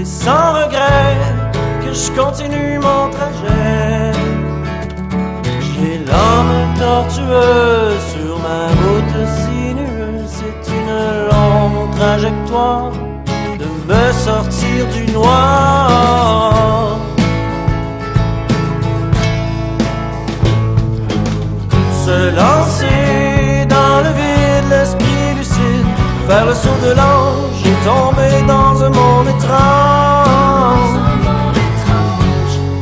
sans regret que je continue mon trajet. J'ai l'âme tortueuse sur ma route sinueuse. C'est une longue trajectoire de me sortir du noir. Se lancer dans le vide, l'esprit lucide, faire le saut de l'ange et tomber dans un monde étrange.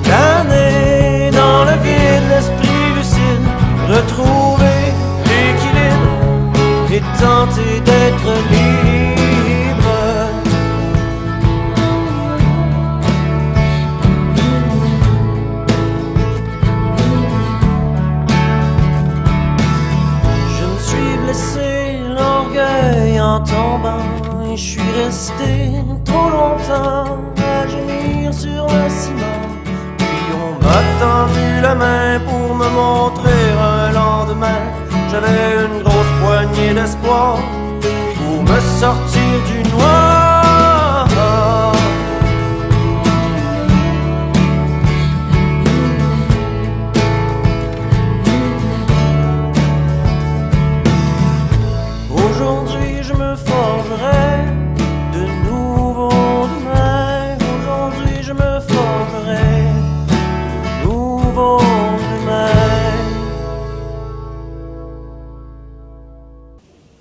Planer dans le vide, l'esprit lucide, retrouver l'équilibre et tenter d'être libre. L'orgueil en tombant, et je suis resté trop longtemps à gémir sur le ciment. Puis on m'a tendu la main pour me montrer un lendemain. J'avais une grosse poignée d'espoir pour me sortir du noir. Aujourd'hui je me forgerai de nouveaux demain. Aujourd'hui je me forgerai de nouveaux demain.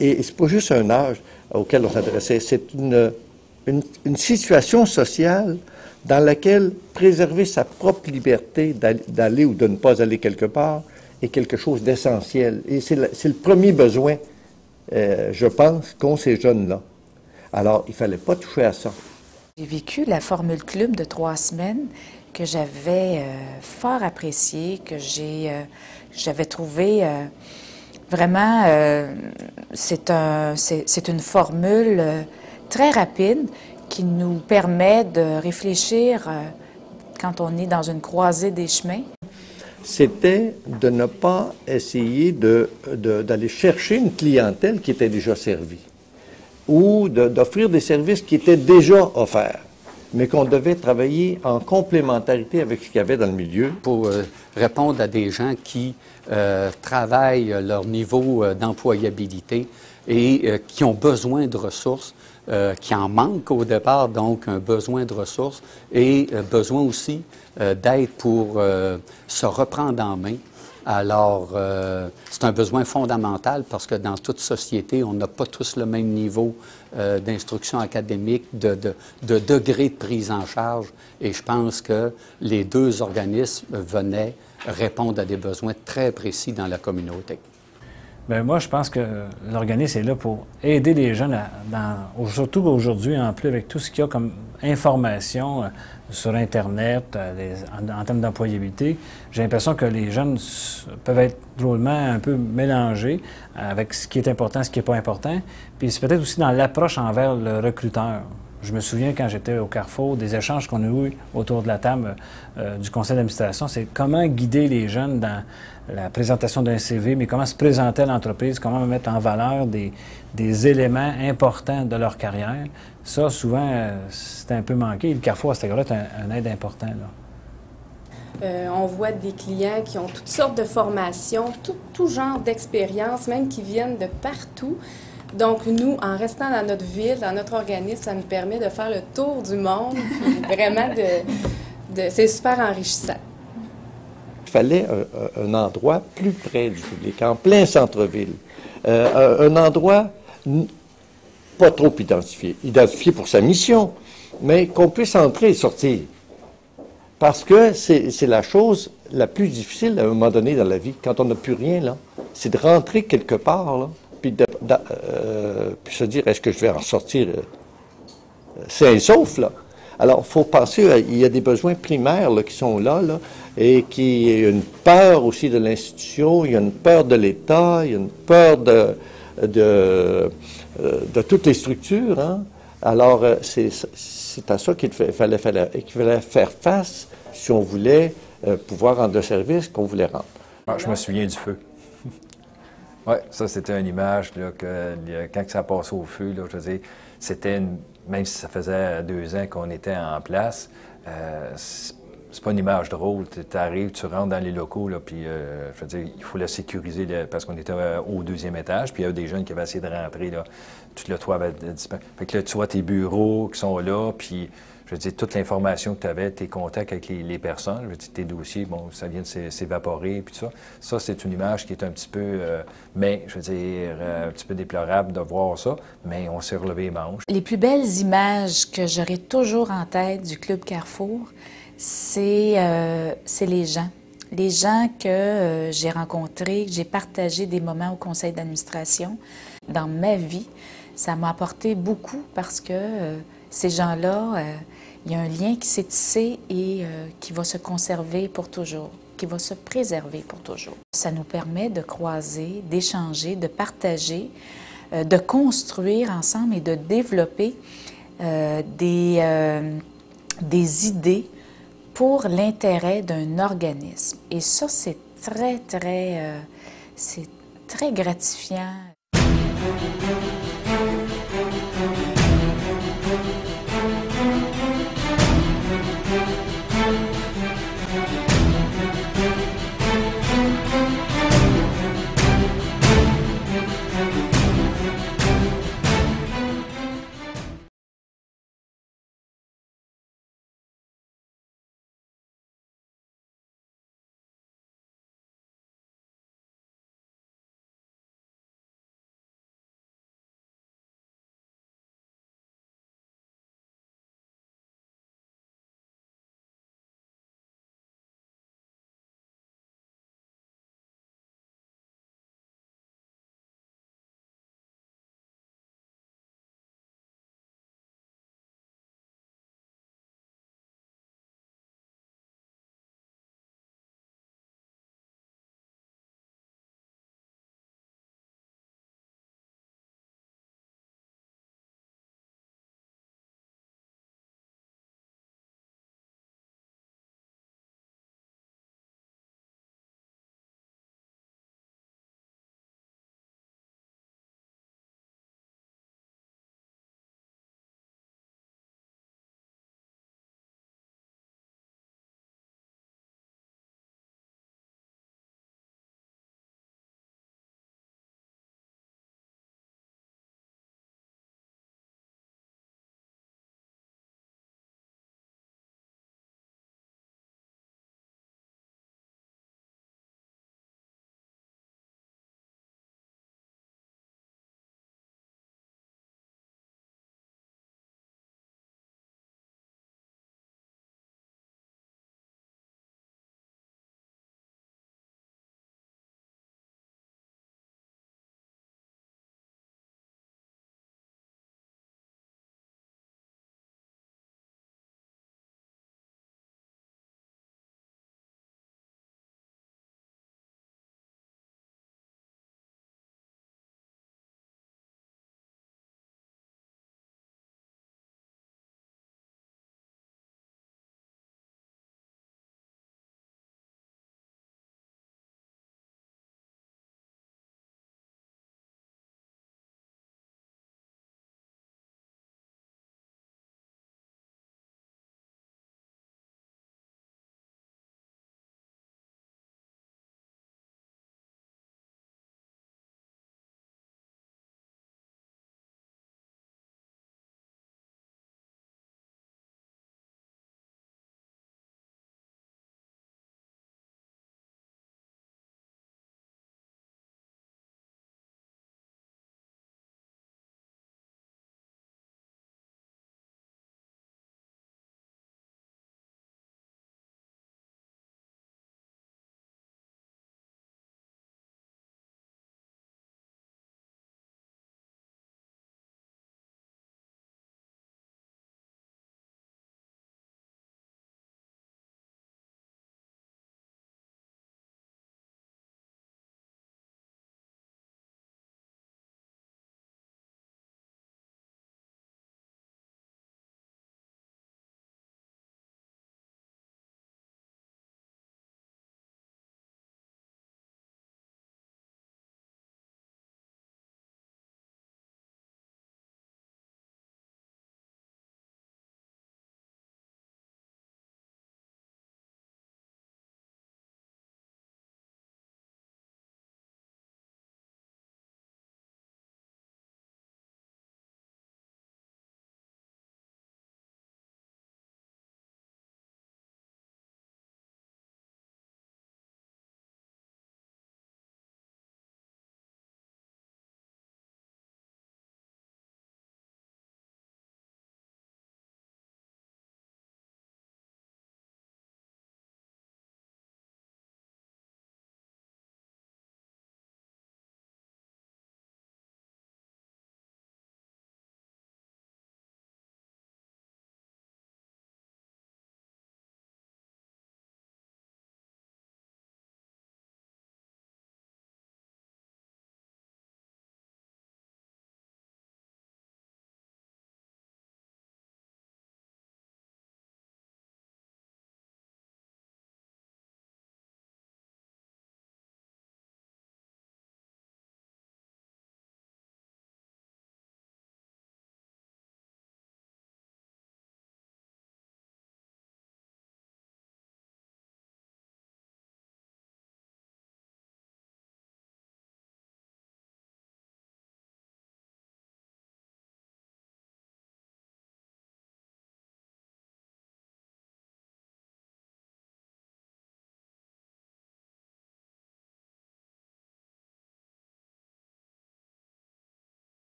Et c'est pas juste un âge auquel on s'adressait, c'est une situation sociale dans laquelle préserver sa propre liberté d'aller ou de ne pas aller quelque part est quelque chose d'essentiel. Et c'est le premier besoin. Je pense, qu'ont ces jeunes-là. Alors, il ne fallait pas toucher à ça. J'ai vécu la Formule Club de 3 semaines que j'avais fort appréciée, que j'avais trouvé vraiment... c'est une formule très rapide qui nous permet de réfléchir quand on est dans une croisée des chemins. C'était de ne pas essayer d'aller chercher une clientèle qui était déjà servie ou d'offrir des services qui étaient déjà offerts, mais qu'on devait travailler en complémentarité avec ce qu'il y avait dans le milieu. Pour répondre à des gens qui travaillent leur niveau d'employabilité et qui ont besoin de ressources, qui en manquent au départ, donc un besoin de ressources et besoin aussi d'aide pour se reprendre en main. Alors, c'est un besoin fondamental parce que dans toute société, on n'a pas tous le même niveau d'instruction académique, de degré de prise en charge. Et je pense que les deux organismes venaient répondre à des besoins très précis dans la communauté. Bien, moi, je pense que l'organisme est là pour aider les jeunes, surtout aujourd'hui, en plus avec tout ce qu'il y a comme information sur Internet, en termes d'employabilité. J'ai l'impression que les jeunes peuvent être drôlement un peu mélangés avec ce qui est important, ce qui n'est pas important. Puis c'est peut-être aussi dans l'approche envers le recruteur. Je me souviens quand j'étais au Carrefour, des échanges qu'on a eus autour de la table du conseil d'administration, c'est comment guider les jeunes dans la présentation d'un CV, mais comment se présenter à l'entreprise, comment mettre en valeur des éléments importants de leur carrière. Ça, souvent, c'est un peu manqué. Le Carrefour, à cet égard-là, est un aide important, là. On voit des clients qui ont toutes sortes de formations, tout genre d'expériences, même qui viennent de partout. Donc, nous, en restant dans notre ville, dans notre organisme, ça nous permet de faire le tour du monde. Vraiment, c'est super enrichissant. Il fallait un endroit plus près du public, en plein centre-ville. Un endroit pas trop identifié pour sa mission, mais qu'on puisse entrer et sortir. Parce que c'est la chose la plus difficile à un moment donné dans la vie, quand on n'a plus rien, là, c'est de rentrer quelque part, là, puis se dire, est-ce que je vais en sortir sain et sauf, là? Alors, il faut penser, il y a des besoins primaires là, qui sont là, et qui il y a une peur aussi de l'institution, il y a une peur de l'État, il y a une peur de toutes les structures. Hein? Alors, c'est à ça qu'il fallait faire face si on voulait pouvoir rendre le service qu'on voulait rendre. Ah, je me souviens du feu. Oui, ça, c'était une image, là, quand ça passait au feu, là, je veux dire, c'était même si ça faisait 2 ans qu'on était en place, c'est pas une image drôle. Tu arrives, tu rentres dans les locaux, là, puis je veux dire, il faut la sécuriser parce qu'on était au 2e étage, puis il y a des jeunes qui avaient essayé de rentrer, là, tout le toit avait disparu. Fait que là, tu vois tes bureaux qui sont là, puis je veux dire, toute l'information que tu avais, tes contacts avec les personnes, je veux dire, tes dossiers, bon, ça vient de s'évaporer, puis tout ça. Ça, c'est une image qui est un petit peu, mais je veux dire, un petit peu déplorable de voir ça, mais on s'est relevé les manches. Les plus belles images que j'aurai toujours en tête du Club Carrefour, c'est les gens. Les gens que j'ai rencontrés, que j'ai partagé des moments au conseil d'administration. Dans ma vie, ça m'a apporté beaucoup parce que ces gens-là, il y a un lien qui s'est tissé et qui va se conserver pour toujours, qui va se préserver pour toujours. Ça nous permet de croiser, d'échanger, de partager, de construire ensemble et de développer des idées pour l'intérêt d'un organisme. Et ça, c'est très gratifiant.